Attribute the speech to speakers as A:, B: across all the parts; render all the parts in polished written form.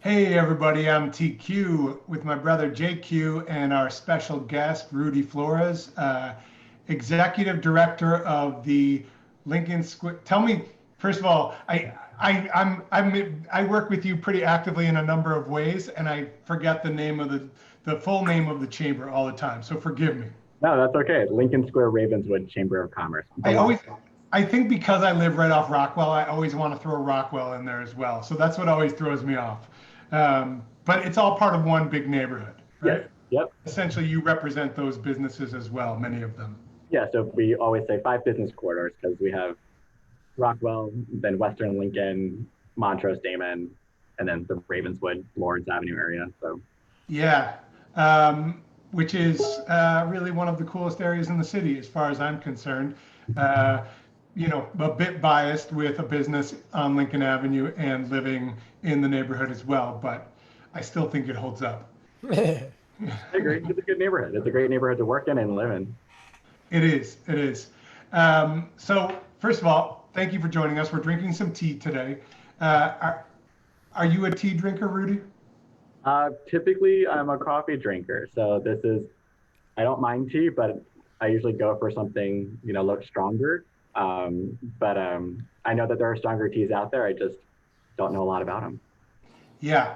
A: Hey everybody, I'm TQ with my brother JQ and our special guest Rudy Flores, Executive Director of the Lincoln Square. Tell me, first of all, I work with you pretty actively in a number of ways, and I forget the full name of the chamber all the time. So forgive me.
B: No, that's okay. Lincoln Square Ravenswood Chamber of Commerce. It's a
A: I
B: long.
A: always, I think because I live right off Rockwell, I always want to throw Rockwell in there as well. So that's what always throws me off. But it's all part of one big neighborhood,
B: Yes.
A: right?
B: Yep.
A: Essentially, you represent those businesses as well, many of them.
B: Yeah. So we always say five business corridors because we have Rockwell, then Western Lincoln, Montrose, Damon, and then the Ravenswood, Lawrence Avenue area. So
A: Yeah, which is really one of the coolest areas in the city, as far as I'm concerned. Uh, a bit biased with a business on Lincoln Avenue and living in the neighborhood as well, but I still think it holds up.
B: I agree. It's a good neighborhood. It's a great neighborhood to work in and live in.
A: It is. It is. So, first of all, thank you for joining us. We're drinking some tea today. Uh, are, are you a tea drinker, Rudy?
B: Typically, I'm a coffee drinker, so I don't mind tea, but I usually go for something a little stronger. But I know that there are stronger teas out there. I just don't know a lot about them.
A: Yeah.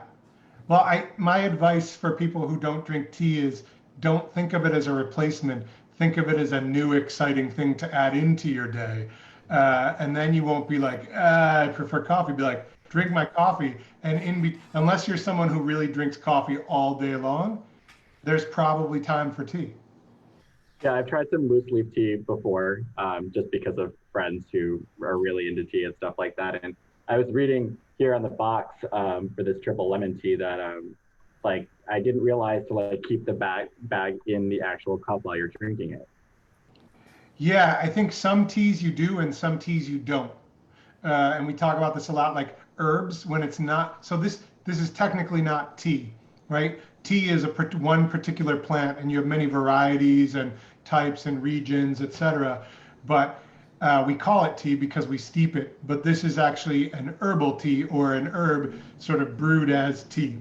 A: Well, my advice for people who don't drink tea is don't think of it as a replacement. Think of it as a new, exciting thing to add into your day. And then you won't be like, I prefer coffee. Be like, drink my coffee. And unless you're someone who really drinks coffee all day long, there's probably time for tea.
B: Yeah, I've tried some loose leaf tea before, just because of friends who are really into tea and stuff like that. And I was reading here on the box for this triple lemon tea that like I didn't realize to like keep the bag in the actual cup while you're drinking it.
A: Yeah, I think some teas you do and some teas you don't. And we talk about this a lot, like herbs when it's not. So this is technically not tea, right? Tea is one particular plant, and you have many varieties and types and regions, etc. But we call it tea because we steep it. But this is actually an herbal tea or an herb sort of brewed as tea.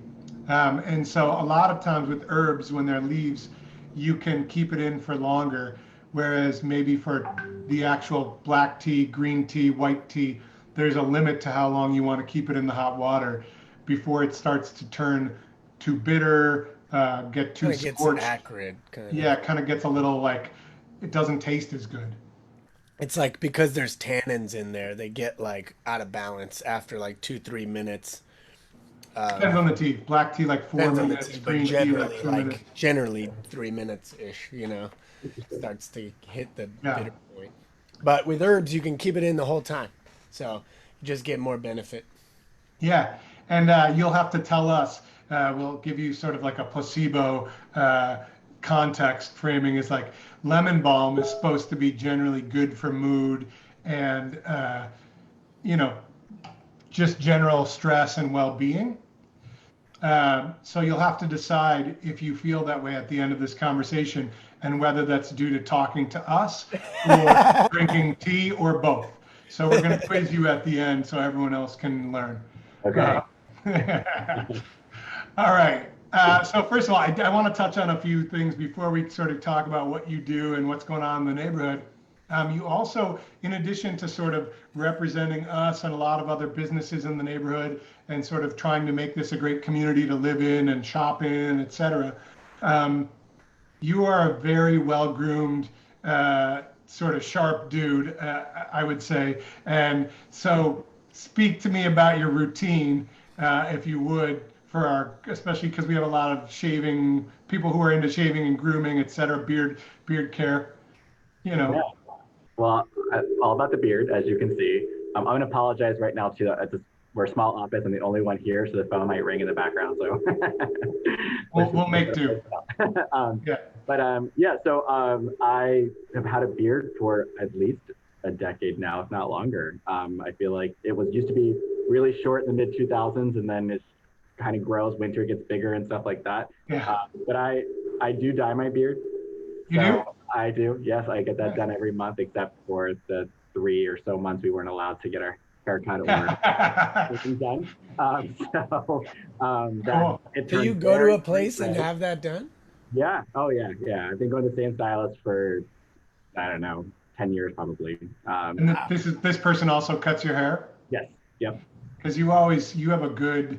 A: And so a lot of times with herbs, when they're leaves, you can keep it in for longer. Whereas maybe for the actual black tea, green tea, white tea, there's a limit to how long you want to keep it in the hot water before it starts to turn too bitter, get too
C: Kind of gets
A: scorched.
C: acrid, kind of.
A: Yeah, it kind of gets a little like it doesn't taste as good.
C: It's like because there's tannins in there, they get like out of balance after like 2, 3 minutes.
A: Depends on the tea. Black tea like four
C: Depends on the
A: minutes,
C: tea, but
A: green tea like 2 minutes.
C: generally 3 minutes ish, starts to hit the
A: Yeah.
C: bitter point. But with herbs, you can keep it in the whole time, so you just get more benefit.
A: Yeah, and you'll have to tell us. We'll give you sort of like a placebo context framing. Is like lemon balm is supposed to be generally good for mood and you know just general stress and well-being. So you'll have to decide if you feel that way at the end of this conversation, and whether that's due to talking to us or drinking tea or both. So we're going to quiz you at the end so everyone else can learn.
B: Okay.
A: Uh, all right. So first of all, I want to touch on a few things before we sort of talk about what you do and what's going on in the neighborhood. You also, in addition to sort of representing us and a lot of other businesses in the neighborhood and sort of trying to make this a great community to live in and shop in, et cetera, you are a very well-groomed, sort of sharp dude, I would say. And so speak to me about your routine, if you would, for especially because we have a lot of shaving, people who are into shaving and grooming, et cetera, beard care, you
B: Yeah.
A: know.
B: Well, all about the beard, as you can see. I'm going to apologize right now to we're a small office. I'm the only one here, so the phone might ring in the background. So
A: We'll make do.
B: um,
A: Yeah.
B: but yeah, so I have had a beard for at least a decade now, if not longer. I feel like it was used to be really short in the mid 2000s, and then it kind of grows. Winter gets bigger and stuff like that.
A: Yeah.
B: But I do dye my beard.
A: You do?
B: I do. Yes, I get that done every month, except for the 3 or so months we weren't allowed to get our haircut or anything done. That
A: Cool.
B: it
C: So you
B: turned
C: go to a
B: very, very
C: place and
B: red.
C: have that done?
B: Yeah. Oh yeah. Yeah. I've been going to the same stylist for, I don't know, 10 years probably.
A: And
C: Wow.
A: this person also cuts your hair
B: Yes. Yep.
A: because you always have a good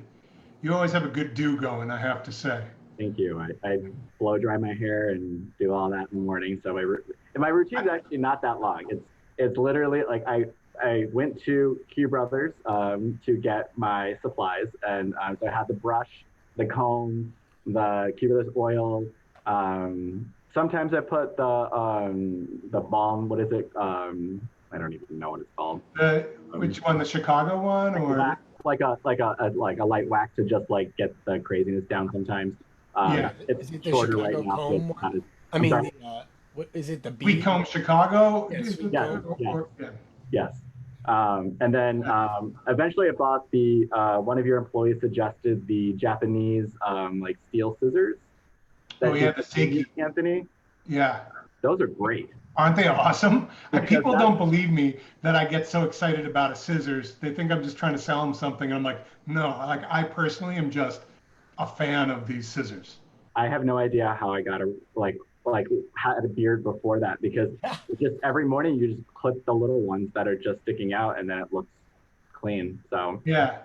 A: do going. I have to say.
B: Thank you. I blow dry my hair and do all that in the morning. So my routine is actually not that long. It's literally like I went to Q Brothers to get my supplies, and so I had the brush, the comb, the Q Brothers oil. Sometimes I put the balm. What is it? I don't even know what it's called.
A: Which one, the Chicago one or?
B: Like a light wax to just like get the craziness down sometimes.
A: Yeah,
B: It's
C: Is it the
B: shorter right
C: Chicago
B: now, so it's
C: comb
B: not
C: one?
B: as.
C: I
B: I'm
C: mean,
B: sorry.
C: the, what is it? The
A: Sweet
C: bee?
A: Home Chicago.
C: Yeah,
A: Is
C: sweet
A: it,
B: Yes,
C: comb.
B: yes,
A: yeah.
B: yes. And then eventually I bought the one of your employees suggested the Japanese like steel scissors
A: Oh
B: that
A: yeah,
B: you
A: the
B: use,
A: Seiki.
B: Anthony.
A: Yeah.
B: Those are great
A: Aren't they awesome?
B: because
A: People
B: that's
A: don't believe me that I get so excited about a scissors. They think I'm just trying to sell them something. And I'm like, no, like I personally am just a fan of these scissors.
B: I have no idea how I got a like had a beard before that because just every morning you just clip the little ones that are just sticking out and then it looks clean. So
A: Yeah.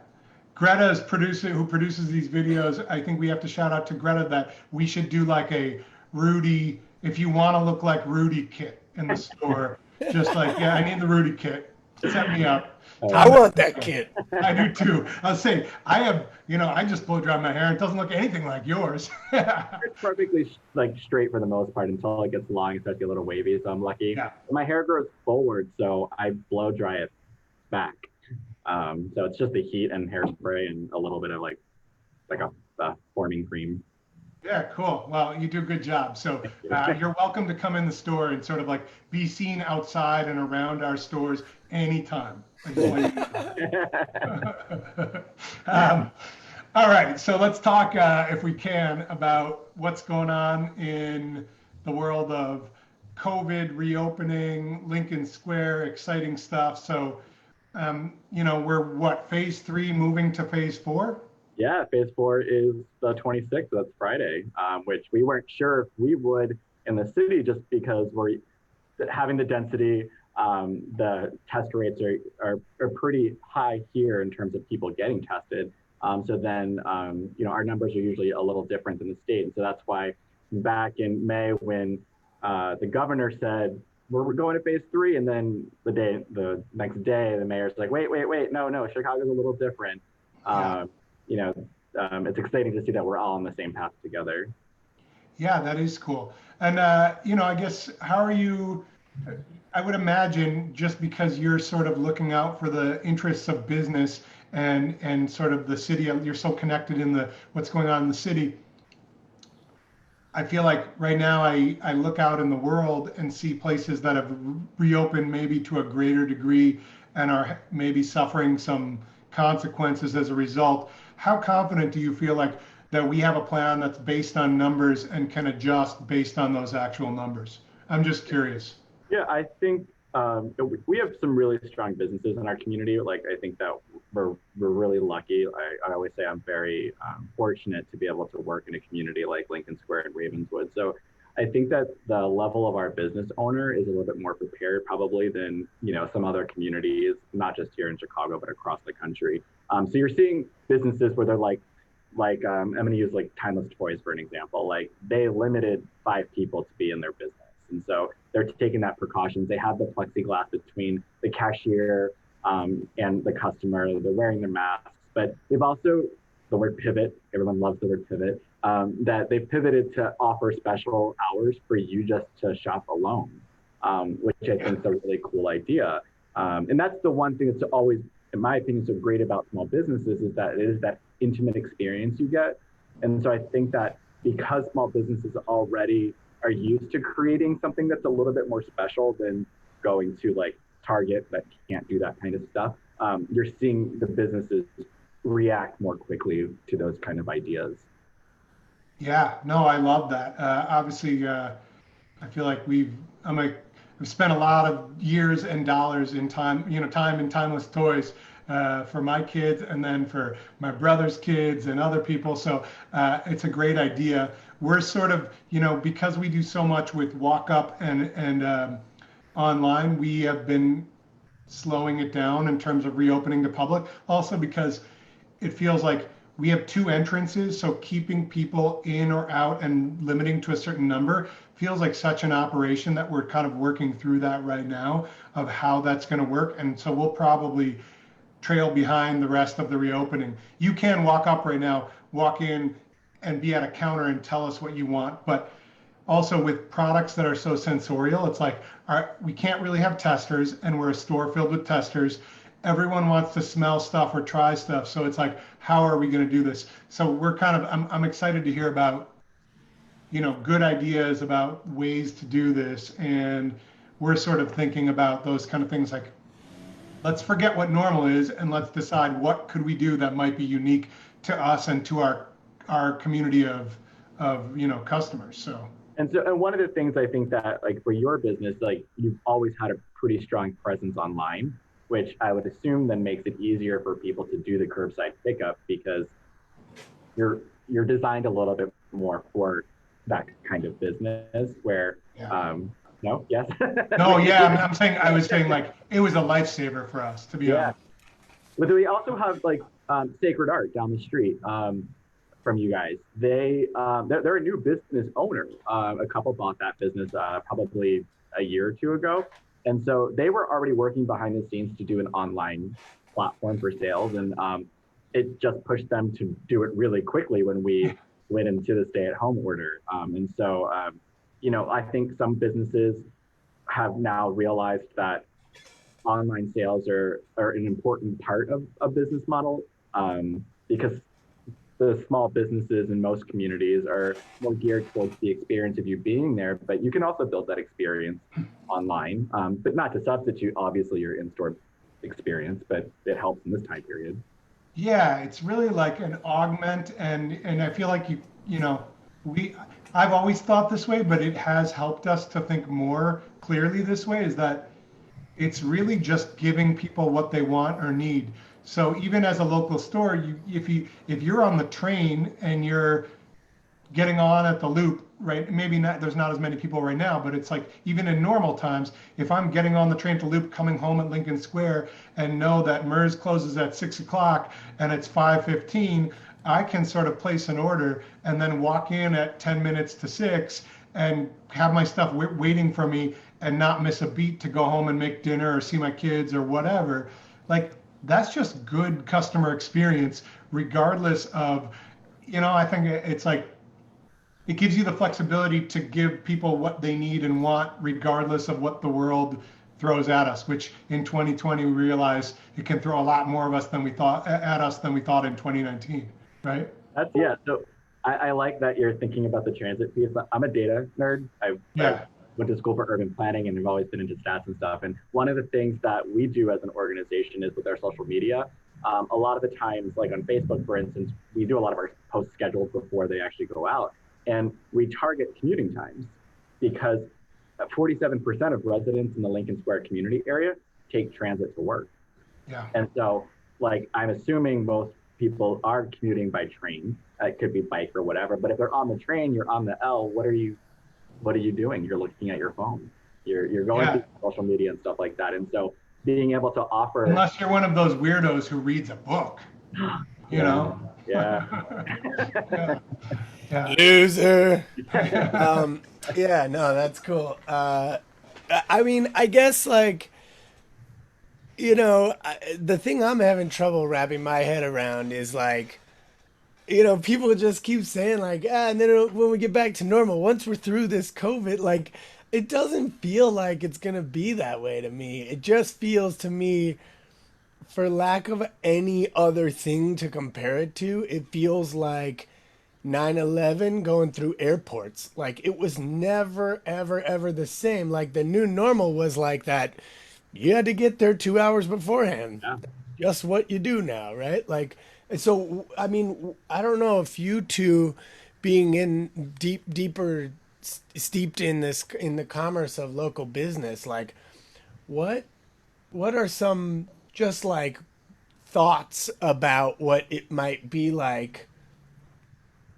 A: Greta's producer who produces these videos. I think we have to shout out to Greta that we should do like a Rudy, if you want to look like Rudy kit in the store. Just like, yeah, I need the Rudy kit. Set me up.
C: I
A: Tell me.
C: want that kit.
A: I do too. I'll say I have, I just blow dry my hair. It doesn't look anything like yours. Yeah.
B: it's perfectly like straight for the most part until it gets long and starts to get a little wavy. So I'm lucky.
A: Yeah.
B: My hair grows forward, so I blow dry it back. So it's just the heat and hairspray and a little bit of like a forming cream.
A: Yeah, cool. Well, you do a good job. So you're welcome to come in the store and sort of like be seen outside and around our stores anytime. I just want you all right. So let's talk, if we can, about what's going on in the world of COVID reopening, Lincoln Square, exciting stuff. So, we're what, phase 3 moving to phase 4?
B: Yeah, phase 4 is the 26th. That's Friday, which we weren't sure if we would in the city just because we're having the density. The test rates are pretty high here in terms of people getting tested. So then, our numbers are usually a little different than the state. And so that's why back in May when the governor said, we're going to phase 3, and then the next day, the mayor's like, wait, no, Chicago's a little different.
A: Yeah.
B: It's exciting to see that we're all on the same path together.
A: Yeah, that is cool. And, I guess, how are you? I would imagine just because you're sort of looking out for the interests of business and sort of the city, you're so connected in what's going on in the city. I feel like right now I look out in the world and see places that have reopened maybe to a greater degree and are maybe suffering some consequences as a result. How confident do you feel like that we have a plan that's based on numbers and can adjust based on those actual numbers? I'm just curious.
B: Yeah, I think we have some really strong businesses in our community. Like, I think that we're really lucky. I always say I'm very fortunate to be able to work in a community like Lincoln Square and Ravenswood. So I think that the level of our business owner is a little bit more prepared probably than, some other communities, not just here in Chicago, but across the country. So you're seeing businesses where they're I'm going to use like Timeless Toys for an example. Like they limited 5 people to be in their business. And so they're taking that precautions. They have the plexiglass between the cashier and the customer. They're wearing their masks, but they've also, the word pivot, everyone loves the word pivot, that they've pivoted to offer special hours for you just to shop alone, which I think is a really cool idea. And that's the one thing that's always, in my opinion, so great about small businesses is that it is that intimate experience you get. And so I think that because small businesses already are used to creating something that's a little bit more special than going to like Target that can't do that kind of stuff, you're seeing the businesses react more quickly to those kind of ideas.
A: Yeah, no, I love that. Obviously, I feel like we've spent a lot of years and dollars in time, time in Timeless Toys, for my kids and then for my brother's kids and other people. So it's a great idea. We're sort of, because we do so much with walk up and online, we have been slowing it down in terms of reopening to public. Also because it feels like we have two entrances, so keeping people in or out and limiting to a certain number feels like such an operation that we're kind of working through that right now of how that's going to work. And so we'll probably trail behind the rest of the reopening. You can walk up right now, walk in and be at a counter and tell us what you want, but also with products that are so sensorial, it's like we can't really have testers, and we're a store filled with testers. Everyone wants to smell stuff or try stuff, so it's like, how are we going to do this? So we're kind of, I'm excited to hear about, good ideas about ways to do this, and we're sort of thinking about those kind of things like, let's forget what normal is and let's decide what could we do that might be unique to us and to our community of customers. So.
B: And one of the things I think that, like, for your business, like, you've always had a pretty strong presence online, which I would assume then makes it easier for people to do the curbside pickup because you're designed a little bit more for that kind of business where,
A: Yeah.
B: no, yes.
A: No, yeah, I was saying like it was a lifesaver for us, to be honest.
B: But we also have like Sacred Art down the street from you guys. They're a new business owner. A couple bought that business probably a year or two ago. And so they were already working behind the scenes to do an online platform for sales. And it just pushed them to do it really quickly when we went into the stay-at-home order. And so, I think some businesses have now realized that online sales are an important part of a business model because the small businesses in most communities are more geared towards the experience of you being there, but you can also build that experience online, but not to substitute, obviously, your in-store experience, but it helps in this time period.
A: Yeah, it's really like an augment, and I feel like I've always thought this way, but it has helped us to think more clearly this way, is that it's really just giving people what they want or need. So even as a local store, if you're on the train and you're getting on at the loop, right? Maybe not, there's not as many people right now, but it's like even in normal times, if I'm getting on the train to loop coming home at Lincoln Square and know that Merz closes at 6 o'clock and it's 5:15, I can sort of place an order and then walk in at 10 minutes to 6 and have my stuff waiting for me and not miss a beat to go home and make dinner or see my kids or whatever. Like that's just good customer experience, regardless of, I think it's like it gives you the flexibility to give people what they need and want, regardless of what the world throws at us. Which in 2020 we realized it can throw a lot more of us than we thought at us than we thought in 2019, right?
B: Yeah. So I like that you're thinking about the transit piece. I'm a data nerd. I
A: Yeah.
B: went to school for urban planning and I've always been into stats and stuff. And one of the things that we do as an organization is with our social media. A lot of the times, like on Facebook, for instance, we do a lot of our posts scheduled before they actually go out. And we target commuting times because 47% of residents in the Lincoln Square community area take transit to work.
A: Yeah.
B: And so, like, I'm assuming most people are commuting by train. It could be bike or whatever. But if they're on the train, you're on the L. What are you doing? You're looking at your phone. You're going through social media and stuff like that. And so, being able to offer,
A: unless you're one of those weirdos who reads a book, you know.
B: Yeah.
A: Yeah. Yeah.
C: Loser. Yeah, no, that's cool. I mean, I guess like, the thing I'm having trouble wrapping my head around is like, people just keep saying like, and then when we get back to normal, once we're through this COVID, like, it doesn't feel like it's gonna be that way to me. It just feels to me, for lack of any other thing to compare it to, it feels like 9/11 going through airports. Like it was never, ever, ever the same. Like the new normal was like that. You had to get there 2 hours beforehand.
B: Yeah.
C: Just what you do now, right? Like, so, I mean, I don't know if you two being in deeper, steeped in this, in the commerce of local business, like what, what are some just like thoughts about what it might be like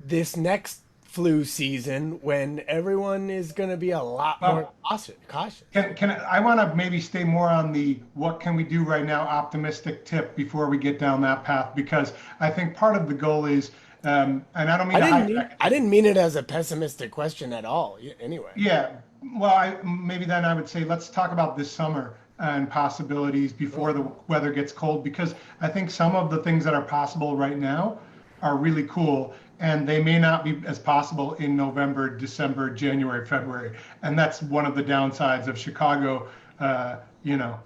C: this next flu season when everyone is going to be a lot more
A: Well,
C: cautious.
A: I want to maybe stay more on the what can we do right now optimistic tip before we get down that path, because I think part of the goal is, and I don't mean to hijack it.
C: I didn't mean it as a pessimistic question at all. Anyway.
A: Yeah, well, maybe then I would say let's talk about this summer and possibilities before the weather gets cold, because I think some of the things that are possible right now are really cool, and they may not be as possible in November, December, January, February, and that's one of the downsides of Chicago,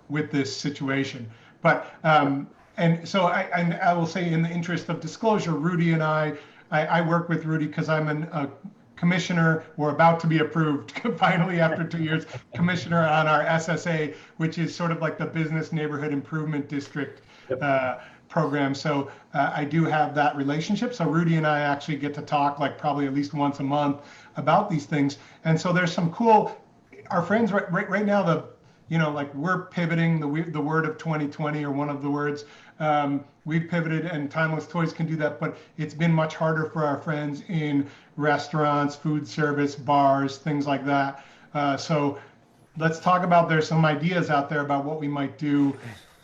A: with this situation. But and so I will say, in the interest of disclosure, Rudy and I work with Rudy because I'm a commissioner. We're about to be approved finally after 2 years, commissioner on our SSA, which is sort of like the Business Neighborhood Improvement District program. So I do have that relationship. So Rudy and I actually get to talk like probably at least once a month about these things. And so there's some cool, our friends right now, like we're pivoting, the word of 2020, or one of the words. We've pivoted, and Timeless Toys can do that, but it's been much harder for our friends in restaurants, food service, bars, things like that. So let's talk about, there's some ideas out there about what we might do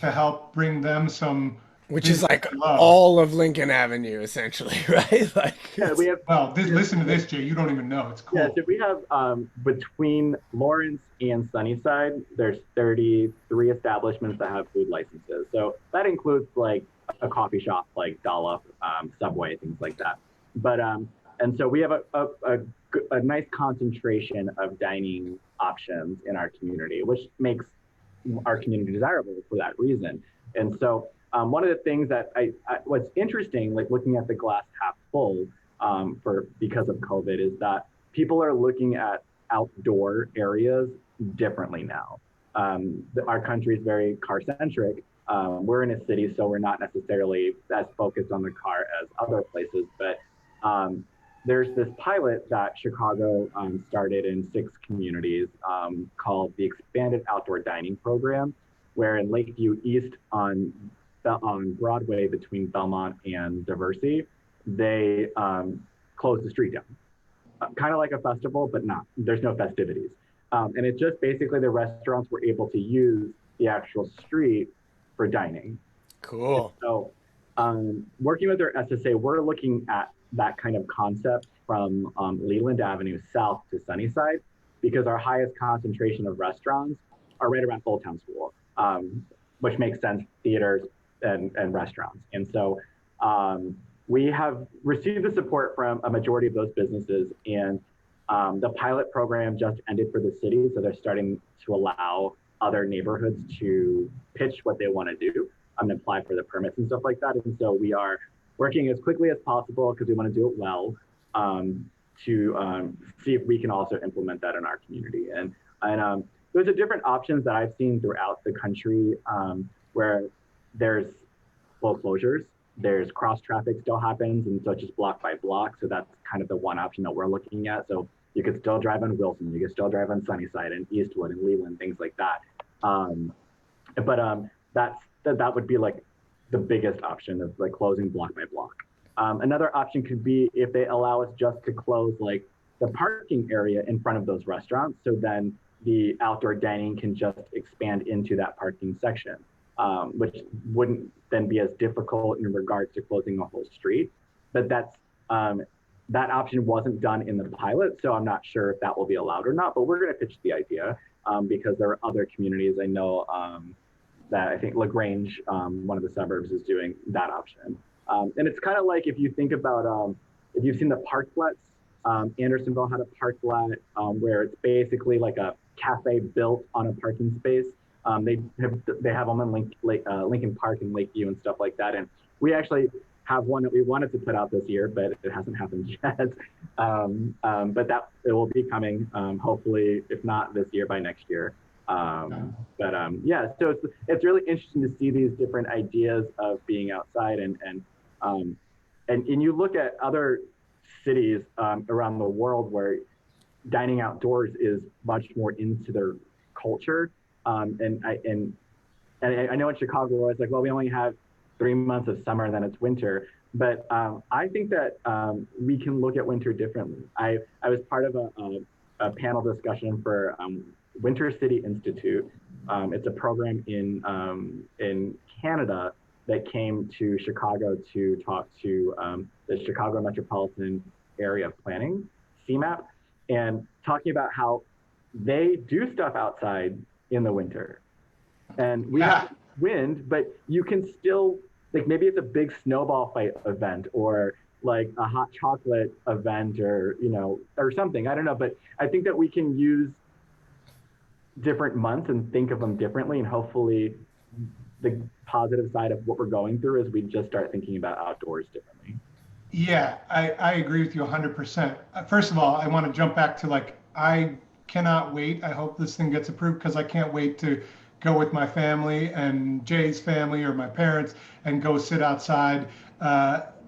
A: to help bring them some,
C: which is like
A: love.
C: all of Lincoln Avenue, essentially, right? Like,
B: Yeah, we have.
A: Well, listen to this, Jay. You don't even know. It's cool.
B: Yeah, so we have between Lawrence and Sunnyside, there's 33 establishments that have food licenses. So that includes like a coffee shop, like Dollop, Subway, things like that. But and so we have a nice concentration of dining options in our community, which makes our community desirable for that reason. And so one of the things that what's interesting, like looking at the glass half full, because of COVID, is that people are looking at outdoor areas differently now. Our country is very car centric. We're in a city, so we're not necessarily as focused on the car as other places. But there's this pilot that Chicago started in 6 communities called the Expanded Outdoor Dining Program, where in Lakeview East on Broadway between Belmont and Diversey, they closed the street down. Kind of like a festival, but not. There's no festivities. And it's just basically the restaurants were able to use the actual street for dining.
C: cool.
B: And so working with our SSA, we're looking at that kind of concept from Leland Avenue south to Sunnyside, because our highest concentration of restaurants are right around Old Town School, which makes sense, theaters and restaurants. And so we have received the support from a majority of those businesses, and the pilot program just ended for the city. So they're starting to allow other neighborhoods to pitch what they want to do and apply for the permits and stuff like that. And so we are working as quickly as possible, because we want to do it well, to see if we can also implement that in our community. And there's a different options that I've seen throughout the country, where there's full closures, there's cross traffic still happens, and so it's just block by block. So that's kind of the one option that we're looking at. So you could still drive on Wilson, you could still drive on Sunnyside and Eastwood and Leland, things like that. That would be like the biggest option of like closing block by block. Another option could be if they allow us just to close like the parking area in front of those restaurants. So then the outdoor dining can just expand into that parking section, which wouldn't then be as difficult in regards to closing a whole street. But that option wasn't done in the pilot, so I'm not sure if that will be allowed or not, but we're going to pitch the idea because there are other communities I know that I think LaGrange, one of the suburbs, is doing that option. And it's kind of like, if you think about, if you've seen the parklets, Andersonville had a parklet where it's basically like a cafe built on a parking space. They have them in Lincoln Park and Lakeview and stuff like that. And we actually have one that we wanted to put out this year, but it hasn't happened yet. But that it will be coming, hopefully, if not this year, by next year. Yeah, so it's really interesting to see these different ideas of being outside, and you look at other cities around the world where dining outdoors is much more into their culture. And I know in Chicago, it's like, well, we only have 3 months of summer and then it's winter. But I think that we can look at winter differently. I was part of a panel discussion for Winter City Institute. It's a program in Canada that came to Chicago to talk to the Chicago Metropolitan Area Planning, CMAP, and talking about how they do stuff outside in the winter. And we have wind, but you can still, like, maybe it's a big snowball fight event or like a hot chocolate event or, or something. I don't know. But I think that we can use different months and think of them differently. And hopefully the positive side of what we're going through is we just start thinking about outdoors differently.
A: Yeah, I agree with you 100%. First of all, I want to jump back to I cannot wait. I hope this thing gets approved because I can't wait to go with my family and Jay's family or my parents and go sit outside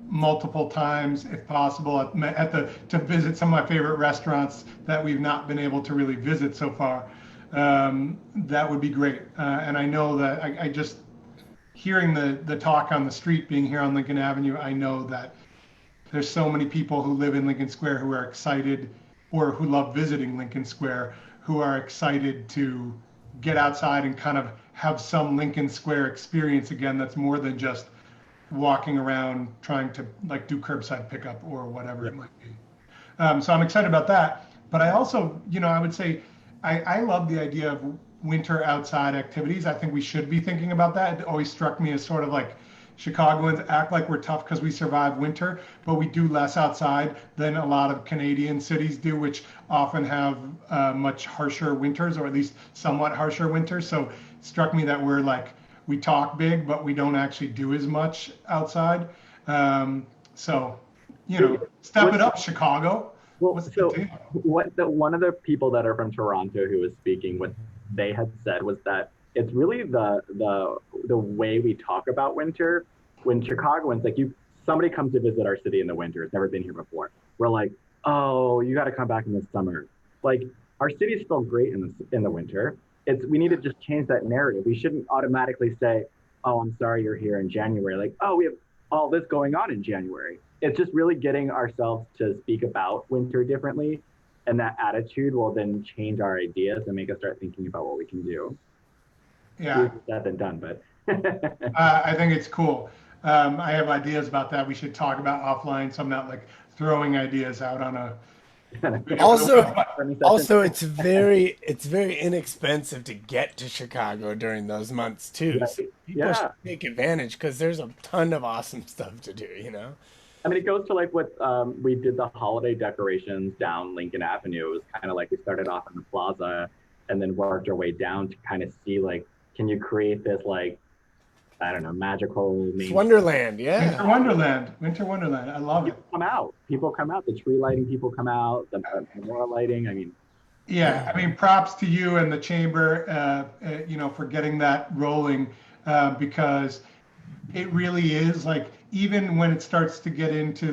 A: multiple times if possible to visit some of my favorite restaurants that we've not been able to really visit so far. That would be great. And I know that I just hearing the talk on the street being here on Lincoln Avenue, I know that there's so many people who live in Lincoln Square who are excited or who love visiting Lincoln Square who are excited to get outside and kind of have some Lincoln Square experience again that's more than just walking around trying to do curbside pickup or whatever it might be. So I'm excited about that. But I also, I would say I love the idea of winter outside activities. I think we should be thinking about that. It always struck me as sort of like Chicagoans act like we're tough because we survive winter, but we do less outside than a lot of Canadian cities do, which often have much harsher winters, or at least somewhat harsher winters. So it struck me that we talk big, but we don't actually do as much outside. So, step it up, Chicago.
B: Well, one of the people that are from Toronto who was speaking, what they had said was that it's really the way we talk about winter. When Chicagoans, somebody comes to visit our city in the winter, has never been here before. We're like, oh, you got to come back in the summer. Like, our city is still great in the winter. We need to just change that narrative. We shouldn't automatically say, oh, I'm sorry you're here in January. Like, oh, we have all this going on in January. It's just really getting ourselves to speak about winter differently. And that attitude will then change our ideas and make us start thinking about what we can do.
A: Yeah.
B: Easier said than done, but.
A: I think it's cool. I have ideas about that. We should talk about offline. So I'm not throwing ideas out on a.
C: Also, it's very inexpensive to get to Chicago during those months too.
B: Right.
C: So people should take advantage because there's a ton of awesome stuff to do.
B: I mean, it goes to what we did the holiday decorations down Lincoln Avenue. It was kind of like we started off in the plaza and then worked our way down to kind of see can you create this I don't know, magical
C: Wonderland, yeah.
A: Winter Wonderland. I love it.
B: People come out. The tree lighting people come out. The menorah lighting. I mean.
A: Yeah, I mean, props to you and the chamber, for getting that rolling, because it really is even when it starts to get into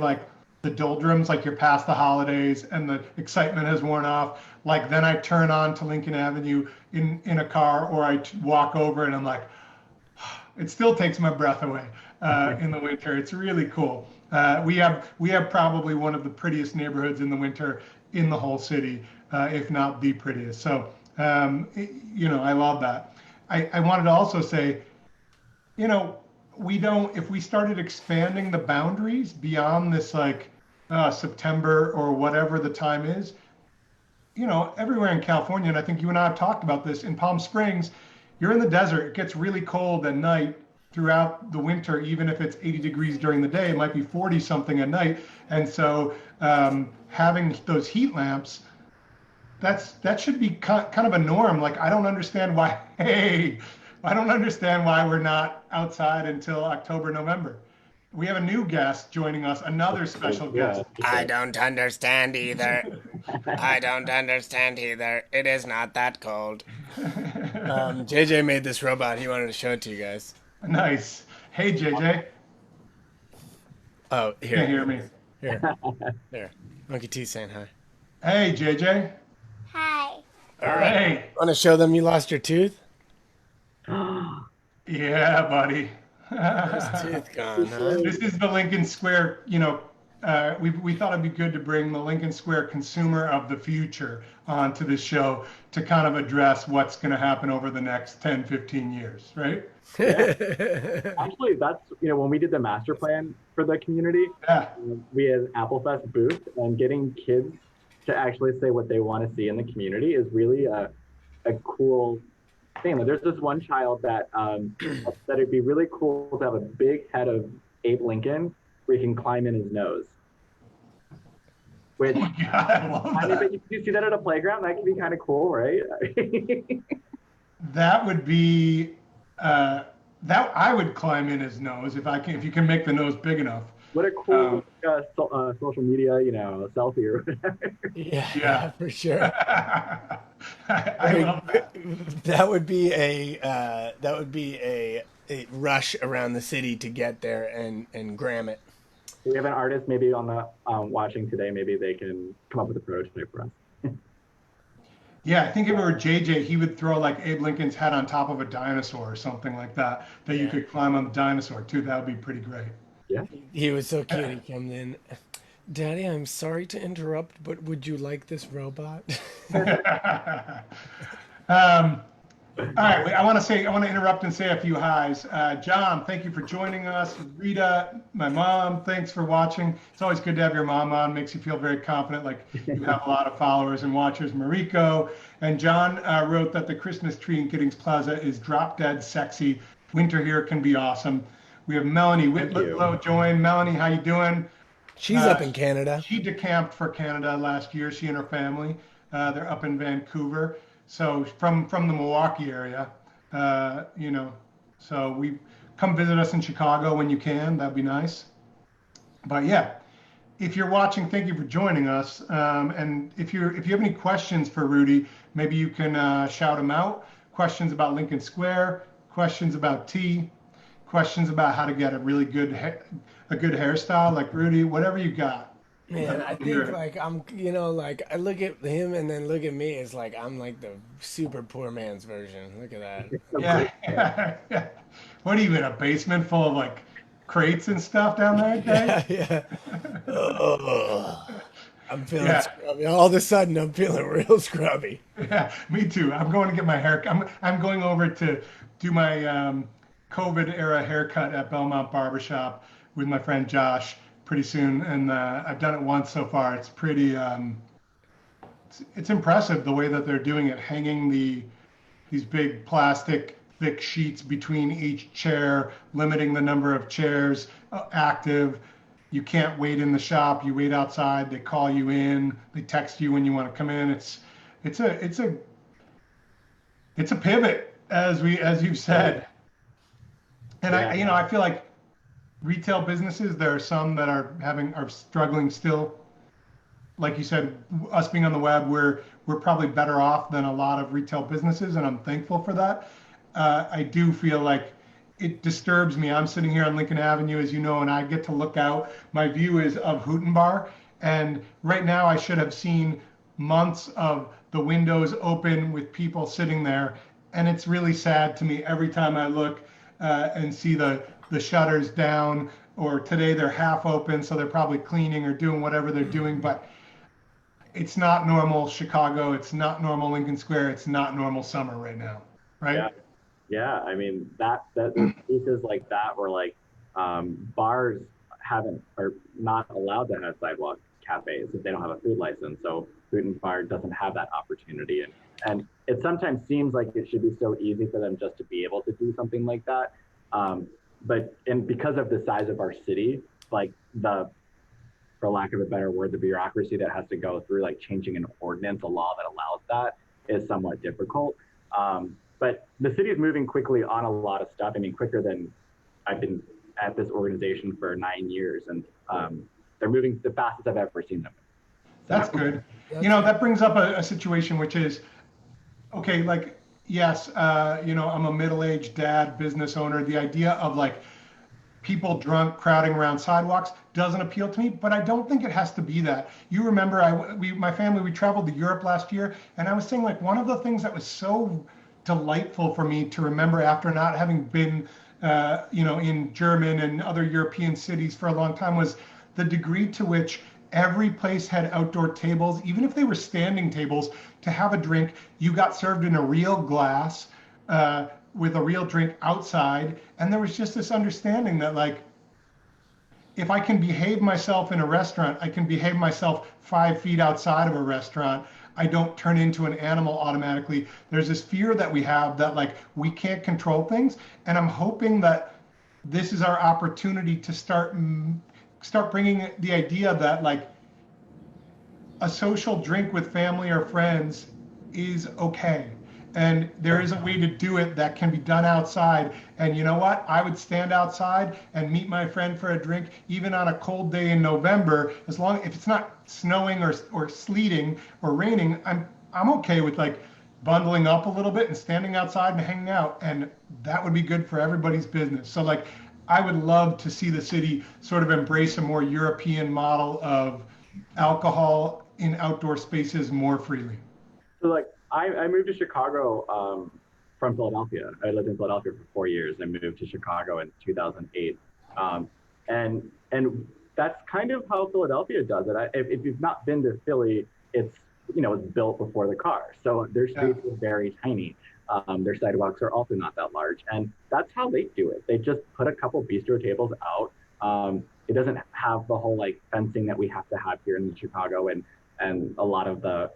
A: the doldrums, you're past the holidays and the excitement has worn off. Then I turn on to Lincoln Avenue in a car, or I walk over and I'm like, it still takes my breath away in the winter. It's really cool. We have probably one of the prettiest neighborhoods in the winter in the whole city, if not the prettiest. So, I love that. I wanted to also say, if we started expanding the boundaries beyond this September or whatever the time is, everywhere in California, and I think you and I have talked about this, in Palm Springs, you're in the desert. It gets really cold at night throughout the winter, even if it's 80 degrees during the day, it might be 40 something at night. And so having those heat lamps, that should be kind of a norm. I don't understand why, we're not outside until October, November. We have a new guest joining us, another special guest.
C: I don't understand either. It is not that cold. JJ made this robot. He wanted to show it to you guys.
A: Nice. Hey, JJ.
C: Oh, here.
A: Can't hear me.
C: Here. Monkey T saying hi.
A: Hey, JJ.
D: Hi.
C: All right.
A: Hey.
C: Want to show them you lost your tooth?
A: Yeah, buddy.
C: First tooth gone, huh?
A: This is the Lincoln Square, we thought it'd be good to bring the Lincoln Square consumer of the future onto this show to kind of address what's going to happen over the next 10, 15 years, right?
B: Yeah. Actually, that's, when we did the master plan for the community,
A: Yeah.
B: we had Applefest booth, and getting kids to actually say what they want to see in the community is really a cool thing. There's this one child that that it'd be really cool to have a big head of Abe Lincoln where you can climb in his nose. Which,
A: Oh my God, I love
B: I mean,
A: that.
B: but you see that at a playground, that can be kind of cool, right?
A: That would be that I would climb in his nose if you can make the nose big enough.
B: What a cool social media, selfie or whatever.
C: Yeah, for sure.
A: I love that.
C: That would be a rush around the city to get there and gram it.
B: We have an artist maybe on the watching today. Maybe they can come up with a prototype for us.
A: Yeah, I think if it were JJ, he would throw like Abe Lincoln's head on top of a dinosaur or something like that you could climb on the dinosaur too. That would be pretty great.
B: Yeah.
C: He was so cute. He comes in. Daddy, I'm sorry to interrupt, but would you like this robot?
A: All right, I want to interrupt and say a few highs. John, thank you for joining us. Rita, my mom, thanks for watching. It's always good to have your mom on. Makes you feel very confident, like you have a lot of followers and watchers. Mariko and John wrote that the Christmas tree in Giddings Plaza is drop dead sexy. Winter here can be awesome. We have Melanie Whitlow join. Melanie, how you doing?
C: She's up in Canada.
A: She decamped for Canada last year. She and her family. They're up in Vancouver. So from the Milwaukee area, so we come visit us in Chicago when you can. That'd be nice. But yeah, if you're watching, thank you for joining us. And if you have any questions for Rudy, maybe you can shout them out. Questions about Lincoln Square, questions about tea, questions about how to get a really good hairstyle like Rudy, whatever you got.
C: Man, I think like I look at him and then look at me. It's like I'm like the super poor man's version. Look at that.
A: Yeah. What are you in a basement full of like crates and stuff down there, Dave?
C: Yeah. Oh, I'm feeling scrubby. All of a sudden, I'm feeling real scrubby.
A: Yeah, me too. I'm going to get my hair. I'm going over to do my COVID era haircut at Belmont Barbershop with my friend Josh pretty soon, and I've done it once so far. It's pretty it's impressive the way that they're doing it, hanging these big plastic thick sheets between each chair, limiting the number of chairs active. You can't wait in the shop, you wait outside, they call you in, they text you when you want to come in. It's a pivot, as you've said. And I feel like retail businesses, there are some that are struggling still. Like you said, us being on the web, we're probably better off than a lot of retail businesses, and I'm thankful for that. I do feel like it disturbs me. I'm sitting here on Lincoln Avenue, as you know, and I get to look out. My view is of Hooten Bar, and right now I should have seen months of the windows open with people sitting there, and it's really sad to me every time I look and see the shutters down, or today they're half open, so they're probably cleaning or doing whatever they're doing, but it's not normal Chicago, it's not normal Lincoln Square, it's not normal summer right now, right?
B: Yeah. I mean, that cases like that where like bars are not allowed to have sidewalk cafes if they don't have a food license. So Food and Bar doesn't have that opportunity, and it sometimes seems like it should be so easy for them just to be able to do something like that. But because of the size of our city, like for lack of a better word, the bureaucracy that has to go through, like changing an ordinance, a law that allows that, is somewhat difficult. But the city is moving quickly on a lot of stuff. I mean, quicker than I've been at this organization for 9 years, and they're moving the fastest I've ever seen them.
A: That's good. That brings up a situation which is, okay, like, yes, I'm a middle-aged dad, business owner. The idea of like people drunk crowding around sidewalks doesn't appeal to me, but I don't think it has to be that. You remember, my family, we traveled to Europe last year, and I was saying like one of the things that was so delightful for me to remember after not having been in German and other European cities for a long time was the degree to which every place had outdoor tables, even if they were standing tables, to have a drink. You got served in a real glass with a real drink outside. And there was just this understanding that, like, if I can behave myself in a restaurant, I can behave myself 5 feet outside of a restaurant. I don't turn into an animal automatically. There's this fear that we have that, like, we can't control things. And I'm hoping that this is our opportunity to start bringing the idea that, like, a social drink with family or friends is okay. And there is a way to do it that can be done outside. And you know what? I would stand outside and meet my friend for a drink, even on a cold day in November, as long if it's not snowing or sleeting or raining. I'm okay with, like, bundling up a little bit and standing outside and hanging out, and that would be good for everybody's business. So, like, I would love to see the city sort of embrace a more European model of alcohol in outdoor spaces more freely.
B: So like I moved to Chicago from Philadelphia. I lived in Philadelphia for 4 years. I moved to Chicago in 2008, and that's kind of how Philadelphia does it. If you've not been to Philly, it's it's built before the car, so their streets are very tiny. Their sidewalks are also not that large, and that's how they do it. They just put a couple bistro tables out. It doesn't have the whole, like, fencing that we have to have here in Chicago, and a lot of the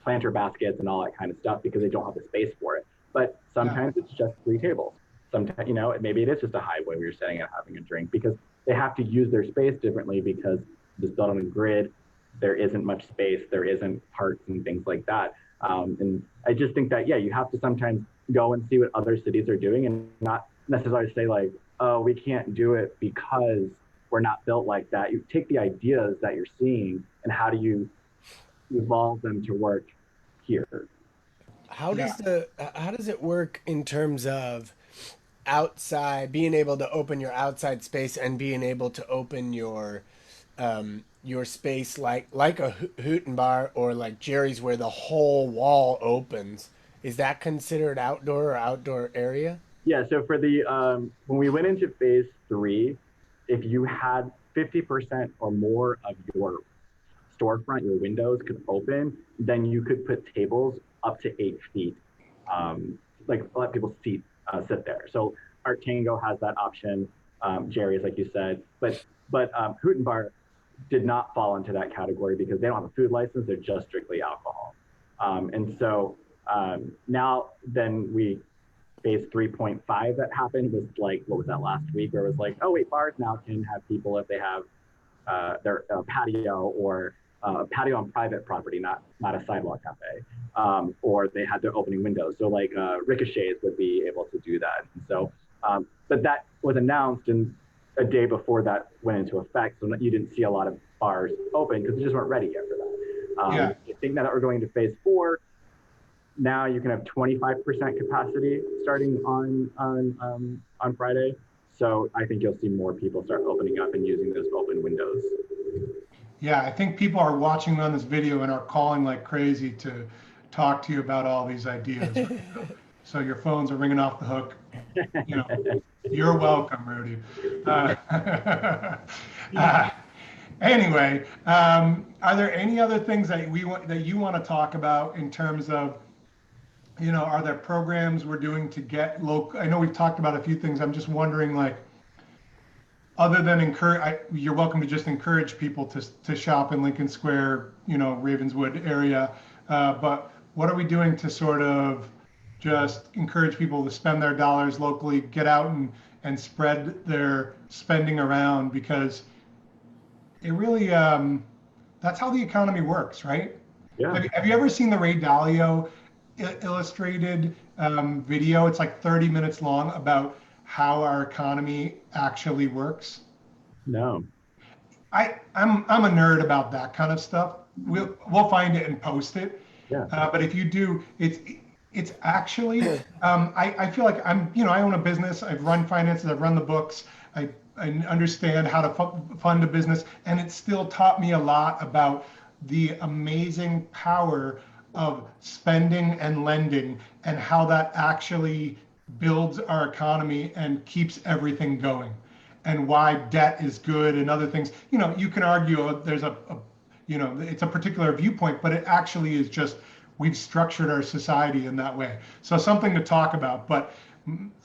B: planter baskets and all that kind of stuff, because they don't have the space for it. But sometimes it's just 3 tables. Sometimes, maybe it is just a highway where you're sitting and having a drink, because they have to use their space differently because it's built on a grid. There isn't much space. There isn't parks and things like that. And I just think that, you have to sometimes go and see what other cities are doing, and not necessarily say, like, oh, we can't do it because we're not built like that. You take the ideas that you're seeing and how do you evolve them to work here?
C: How does it work in terms of outside, being able to open your outside space and being able to open your space like a hoot and bar or like Jerry's, where the whole wall opens? Is that considered outdoor or outdoor area?
B: Yeah, so for the when we went into phase 3, if you had 50% or more of your storefront, your windows could open, then you could put tables up to 8 feet, like let people sit there. So Art Tango has that option, Jerry's, like you said, but Hoot and Bar did not fall into that category because they don't have a food license. They're just strictly alcohol. And so now then phase 3.5 that happened was like, what was that, last week, where it was like, oh wait, bars now can have people if they have their patio, or a patio on private property, not a sidewalk cafe, or they had their opening windows. So like Ricochets would be able to do that. And so, but that was announced and a day before that went into effect, so you didn't see a lot of bars open because they just weren't ready yet for that. I think now that we're going to phase 4, now you can have 25% capacity starting on Friday. So I think you'll see more people start opening up and using those open windows.
A: Yeah, I think people are watching on this video and are calling like crazy to talk to you about all these ideas. So your phones are ringing off the hook. You're welcome, Rudy. Anyway, are there any other things that you want to talk about in terms of, are there programs we're doing to get local? I know we've talked about a few things. I'm just wondering, like, other than you're welcome to just encourage people to shop in Lincoln Square, Ravenswood area. But what are we doing to sort of just encourage people to spend their dollars locally, get out and spread their spending around? Because it really, that's how the economy works, right?
B: Yeah.
A: Have you ever seen the Ray Dalio illustrated video? It's like 30 minutes long about how our economy actually works.
B: No.
A: I'm a nerd about that kind of stuff. We'll find it and post it.
B: Yeah.
A: But if you do, it's actually I feel like I own a business. I've run finances. I've run the books. I understand how to fund a business, and it still taught me a lot about the amazing power of spending and lending, and how that actually builds our economy and keeps everything going, and why debt is good and other things. You can argue there's it's a particular viewpoint, but it actually is just we've structured our society in that way. So something to talk about, but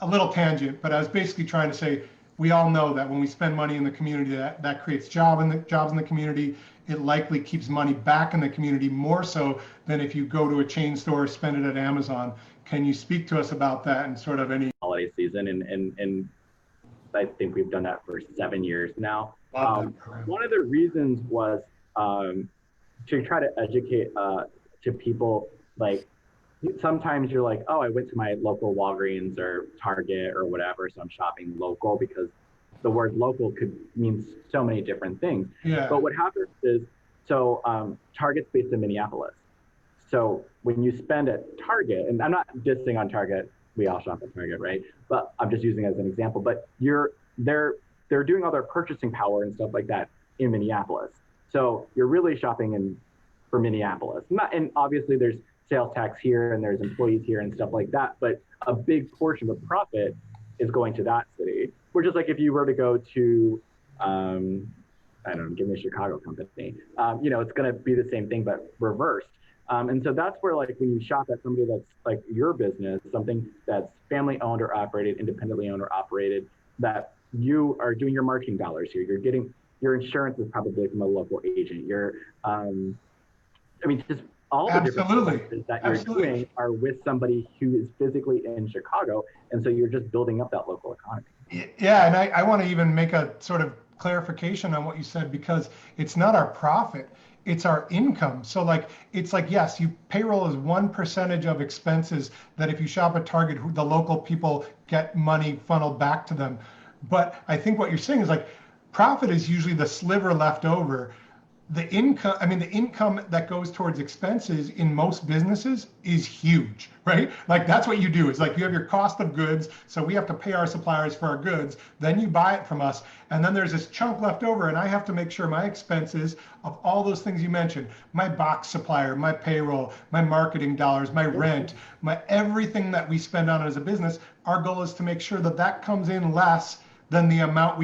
A: a little tangent. But I was basically trying to say we all know that when we spend money in the community, that creates jobs in the community. It likely keeps money back in the community more so than if you go to a chain store or spend it at Amazon. Can you speak to us about that and sort of any
B: holiday season? And I think we've done that for 7 years now. One of the reasons was to try to educate to people, like sometimes you're like, oh, I went to my local Walgreens or Target or whatever, so I'm shopping local, because the word local could mean so many different things.
A: Yeah.
B: But what happens is, Target's based in Minneapolis. So when you spend at Target, and I'm not dissing on Target, we all shop at Target, right? But I'm just using it as an example. But they're doing all their purchasing power and stuff like that in Minneapolis. So you're really shopping for Minneapolis. And obviously there's sales tax here and there's employees here and stuff like that. But a big portion of the profit is going to that city. Which is like if you were to go to, I don't know, give me a Chicago company, it's going to be the same thing, but reversed. And so that's where, like, when you shop at somebody that's like your business, something that's family owned or operated, independently owned or operated, that you are doing your marketing dollars here. You're getting your insurance is probably from a local agent. Just all the different services that you're doing are with somebody who is physically in Chicago. And so you're just building up that local economy.
A: Yeah, and I want to even make a sort of clarification on what you said, because it's not our profit, it's our income. So it's like, yes, payroll is 1% of expenses that if you shop at Target, the local people get money funneled back to them. But I think what you're saying is like profit is usually the sliver left over. The income that goes towards expenses in most businesses is huge, right? Like that's what you do. Is like you have your cost of goods. So we have to pay our suppliers for our goods. Then you buy it from us. And then there's this chunk left over. And I have to make sure my expenses of all those things you mentioned, my box supplier, my payroll, my marketing dollars, my rent, my everything that we spend on as a business, our goal is to make sure that comes in less than the amount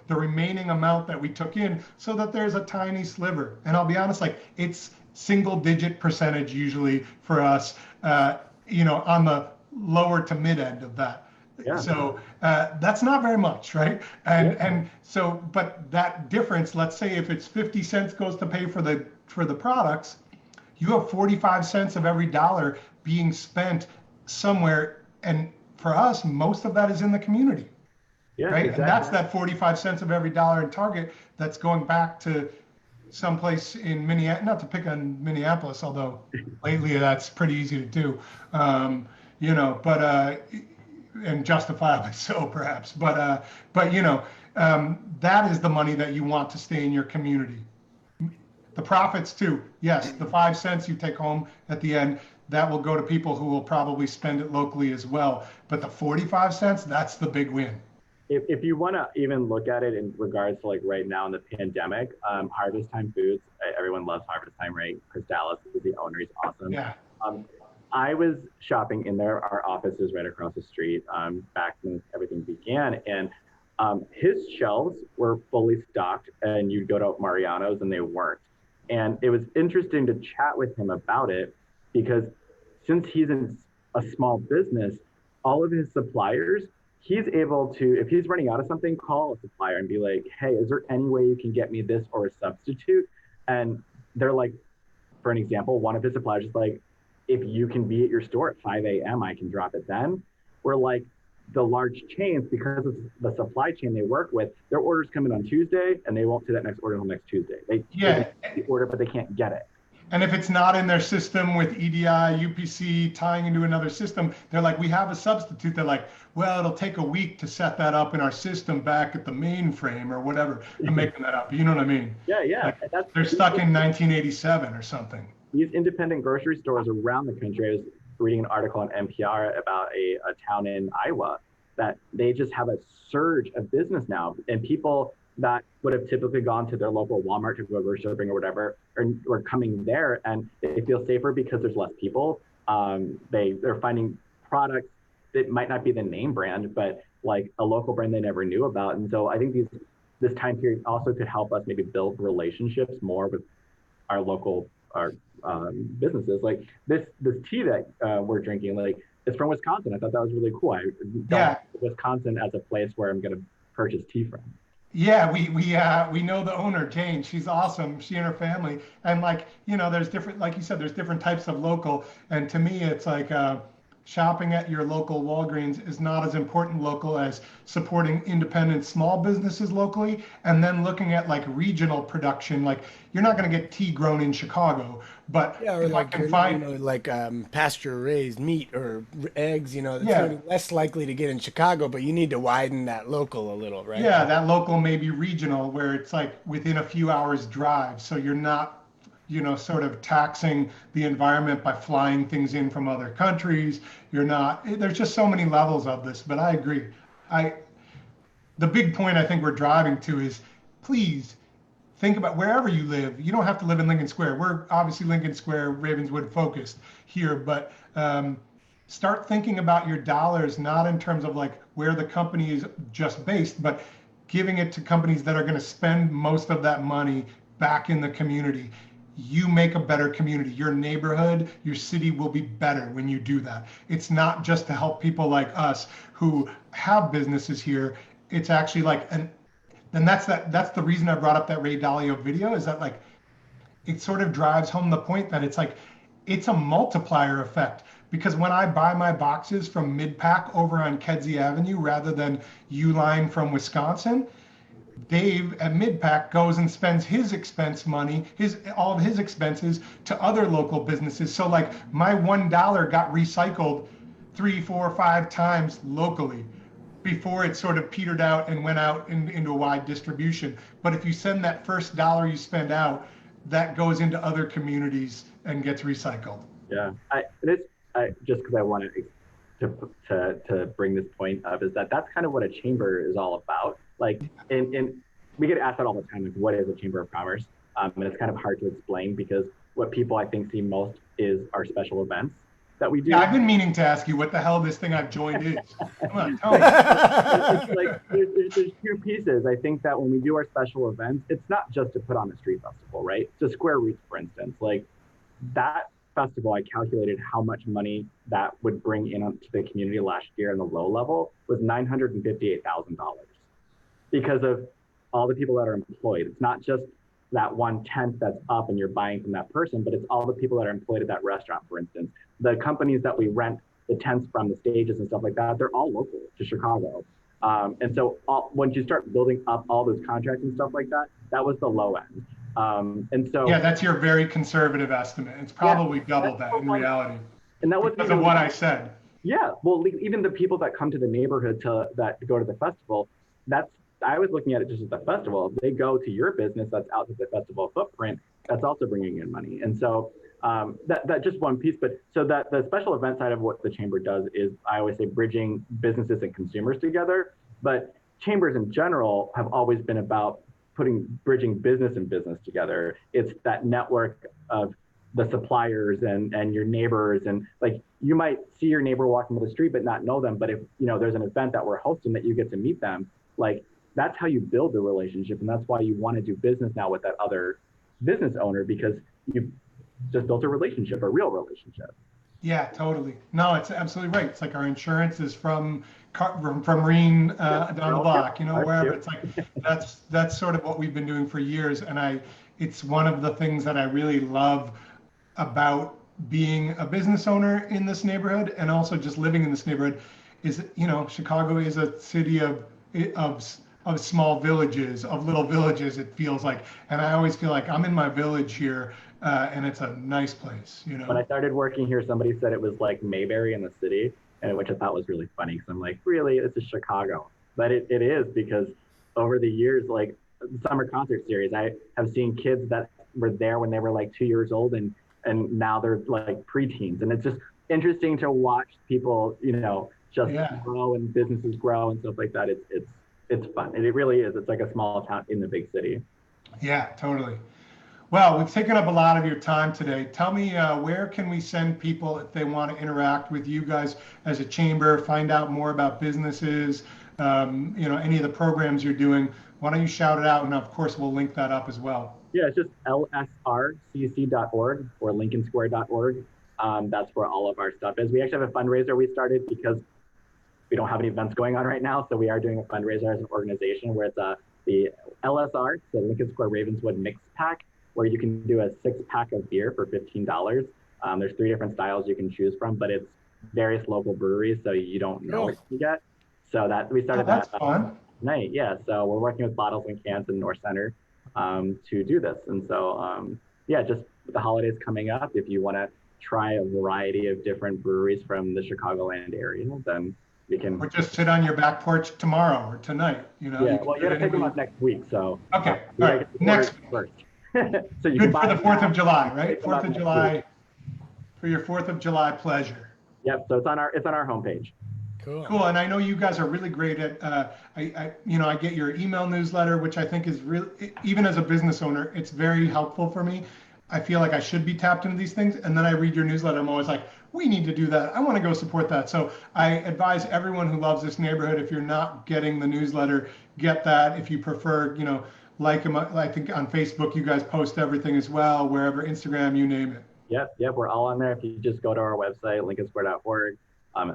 A: the remaining amount that we took in, so that there's a tiny sliver. And I'll be honest, like it's single-digit percentage usually for us, on the lower to mid end of that. Yeah. So that's not very much, right? And so, but that difference, let's say if it's 50 cents goes to pay for the products, you have 45 cents of every dollar being spent somewhere. And for us, most of that is in the community. Yeah, right. Exactly. And that's that 45 cents of every dollar in Target that's going back to someplace in Minneapolis, not to pick on Minneapolis, although lately that's pretty easy to do, but and justifiably so perhaps. But that is the money that you want to stay in your community. The profits too. Yes, the 5 cents you take home at the end, that will go to people who will probably spend it locally as well. But the 45 cents, that's the big win.
B: If you want to even look at it in regards to like right now in the pandemic, Harvest Time Foods, everyone loves Harvest Time, right? Chris Dallas is the owner, he's awesome.
A: Yeah.
B: I was shopping in there. Our office is right across the street back when everything began. And his shelves were fully stocked, and you'd go to Mariano's and they weren't. And it was interesting to chat with him about it, because since he's in a small business, all of his suppliers, he's able to, if he's running out of something, call a supplier and be like, hey, is there any way you can get me this or a substitute? And they're like, for an example, one of his suppliers is like, if you can be at your store at 5 a.m., I can drop it then. We're like, the large chains, because of the supply chain they work with, their orders come in on Tuesday and they won't see that next order until next Tuesday. They order, but they can't get it.
A: And if it's not in their system with EDI, UPC tying into another system, they're like, we have a substitute. They're like, well, it'll take a week to set that up in our system back at the mainframe or whatever. I'm making that up. You know what I mean?
B: Yeah.
A: Like they're stuck in 1987 or something.
B: These independent grocery stores around the country, I was reading an article on NPR about a town in Iowa that they just have a surge of business now. And people that would have typically gone to their local Walmart to go grocery shopping or whatever, are coming there, and they feel safer because there's less people. They're finding products. it might not be the name brand, but like a local brand they never knew about. And so I think this time period also could help us maybe build relationships more with our local our businesses. Like this tea that we're drinking, like it's from Wisconsin. I thought that was really cool. I don't
A: Yeah.
B: know Wisconsin as a place where I'm going to purchase tea from.
A: Yeah, we know the owner, Jane. She's awesome. She and her family, and like there's different, like you said, there's different types of local. And to me, it's like shopping at your local Walgreens is not as important local as supporting independent small businesses locally, and then looking at like regional production. Like you're not going to get tea grown in Chicago, but
C: Yeah, or
A: if I
C: like
A: can find,
C: like pasture raised meat or eggs, that's
A: yeah,
C: going to be less likely to get in Chicago, but you need to widen that local a little, right?
A: yeah, that local may be regional where it's like within a few hours drive. So you're not, sort of taxing the environment by flying things in from other countries. You're not, there's just so many levels of this, but I agree. I, the big point I think we're driving to is please think about wherever you live. You don't have to live in Lincoln Square. We're obviously Lincoln Square, Ravenswood focused here, but start thinking about your dollars not in terms of like where the company is just based, but giving it to companies that are going to spend most of that money back in the community. You make a better community. Your neighborhood, your city will be better when you do that. It's not just to help people like us who have businesses here. It's actually like an and that's the reason I brought up that Ray Dalio video is that like it sort of drives home the point that it's like it's a multiplier effect because when I buy my boxes from Midpack over on Kedzie Avenue rather than Uline from Wisconsin, Dave at Midpack goes and spends his expense money, all of his expenses to other local businesses. So like my $1 got recycled 3, 4, 5 times locally before it sort of petered out and went out into a wide distribution. But if you send that first dollar you spend out, that goes into other communities and gets recycled.
B: Yeah, I just because I wanted to bring this point up is that that's kind of what a chamber is all about. Like, and we get asked that all the time, like, what is a chamber of commerce? And it's kind of hard to explain because what people I think see most is our special events that we do.
A: Yeah, I've been meaning to ask you what the hell this thing I've joined is. Come on, tell me.
B: It's like there's two pieces. I think that when we do our special events, it's not just to put on a street festival, right? So Square Roots, for instance, like that festival, I calculated how much money that would bring in to the community last year in the low level was $958,000 because of all the people that are employed. It's not just that one tent that's up and you're buying from that person, but it's all the people that are employed at that restaurant, for instance. The companies that we rent the tents from, the stages and stuff like that, they're all local to Chicago. And so once you start building up all those contracts and stuff like that, that was the low end. And so
A: yeah, that's your very conservative estimate. It's probably double that in reality.
B: And that was
A: because of what I said.
B: Yeah, well, even the people that come to the neighborhood that go to the festival, I was looking at it just as the festival. They go to your business that's out to the festival footprint. That's also bringing in money. And so that just one piece. But so that the special event side of what the chamber does is, I always say, bridging businesses and consumers together. But chambers in general have always been about bridging business and business together. It's that network of the suppliers and your neighbors, and like you might see your neighbor walking to the street but not know them. But if there's an event that we're hosting that you get to meet them, like that's how you build the relationship, and that's why you want to do business now with that other business owner, because you've just built a relationship, a real relationship.
A: Yeah, totally. No, it's absolutely right. It's like our insurance is from Marine down the block, wherever. It's like that's sort of what we've been doing for years, and it's one of the things that I really love about being a business owner in this neighborhood and also just living in this neighborhood is, Chicago is a city of small villages, of little villages, it feels like. And I always feel like I'm in my village here, and it's a nice place,
B: When I started working here, somebody said it was like Mayberry in the city, which I thought was really funny because I'm like, really, this is Chicago. But it is, because over the years, like the summer concert series, I have seen kids that were there when they were like 2 years old and now they're like preteens. And it's just interesting to watch people, just grow and businesses grow and stuff like that. It's fun. And it really is. It's like a small town in the big city.
A: Yeah, totally. Well, we've taken up a lot of your time today. Tell me, where can we send people if they want to interact with you guys as a chamber, find out more about businesses, any of the programs you're doing? Why don't you shout it out? And of course, we'll link that up as well.
B: Yeah, it's just lsrcc.org or lincolnsquare.org. That's where all of our stuff is. We actually have a fundraiser we started because we don't have any events going on right now. So we are doing a fundraiser as an organization where it's the LSR, the Lincoln Square Ravenswood mix pack, where you can do a 6-pack of beer for $15. There's 3 different styles you can choose from, but it's various local breweries, so you don't know what you get. So that we started
A: That's
B: that
A: fun.
B: night. Yeah, so we're working with Bottles and Cans in North Center to do this. And so, yeah, just the holidays coming up, if you want to try a variety of different breweries from the Chicagoland area, then we can.
A: Or just sit on your back porch tomorrow or tonight.
B: Yeah, well, you got to pick them up next week. So.
A: Okay, all right, next
B: first. So you
A: good
B: can
A: for the 4th of July, right?
B: pick them up
A: 4th of
B: next
A: July,
B: week.
A: for your 4th of July pleasure.
B: Yep. So it's on our homepage.
A: Cool. And I know you guys are really great at, I get your email newsletter, which I think is really, even as a business owner, it's very helpful for me. I feel like I should be tapped into these things. And then I read your newsletter. I'm always like, we need to do that. I want to go support that. So I advise everyone who loves this neighborhood, if you're not getting the newsletter, get that. If you prefer, like them, I think on Facebook, you guys post everything as well, wherever, Instagram, you name it.
B: Yep. We're all on there. If you just go to our website, lincolnsquare.org.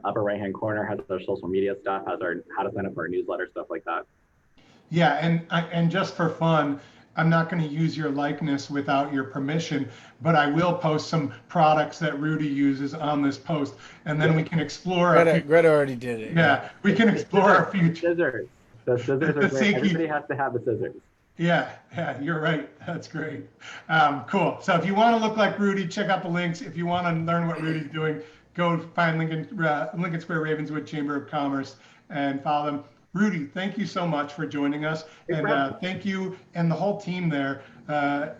B: Upper right-hand corner has our social media stuff, has our how to sign up for our newsletter, stuff like that.
A: Yeah, and just for fun, I'm not going to use your likeness without your permission, but I will post some products that Rudy uses on this post, and then we can explore.
C: Greta already did it.
A: Yeah, we can explore our future.
B: Scissors. The scissors are great. Everybody has to have the scissors.
A: Yeah, you're right. That's great. Cool. So if you want to look like Rudy, check out the links. If you want to learn what Rudy's doing, go find Lincoln Square Ravenswood Chamber of Commerce and follow them. Rudy, thank you so much for joining us, and thank you and the whole team there.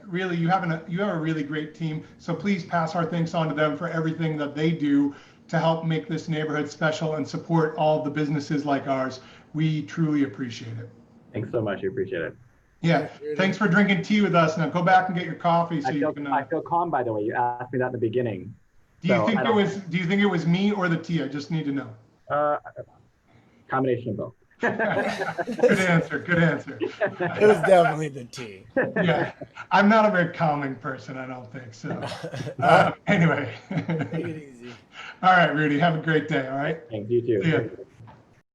A: Really, you have a really great team. So please pass our thanks on to them for everything that they do to help make this neighborhood special and support all the businesses like ours. We truly appreciate it.
B: Thanks so much. We appreciate it.
A: Yeah, thanks for drinking tea with us. Now go back and get your coffee so you can.
B: I feel calm, by the way. You asked me that in the beginning.
A: Do you think it was me or the tea? I just need to know.
B: Combination of both.
A: Good answer.
C: It was definitely the tea.
A: Yeah, I'm not a very calming person. I don't think so. Anyway.
C: Take it easy.
A: All right, Rudy. Have a great day. All right.
B: Thanks. You too.
A: See ya.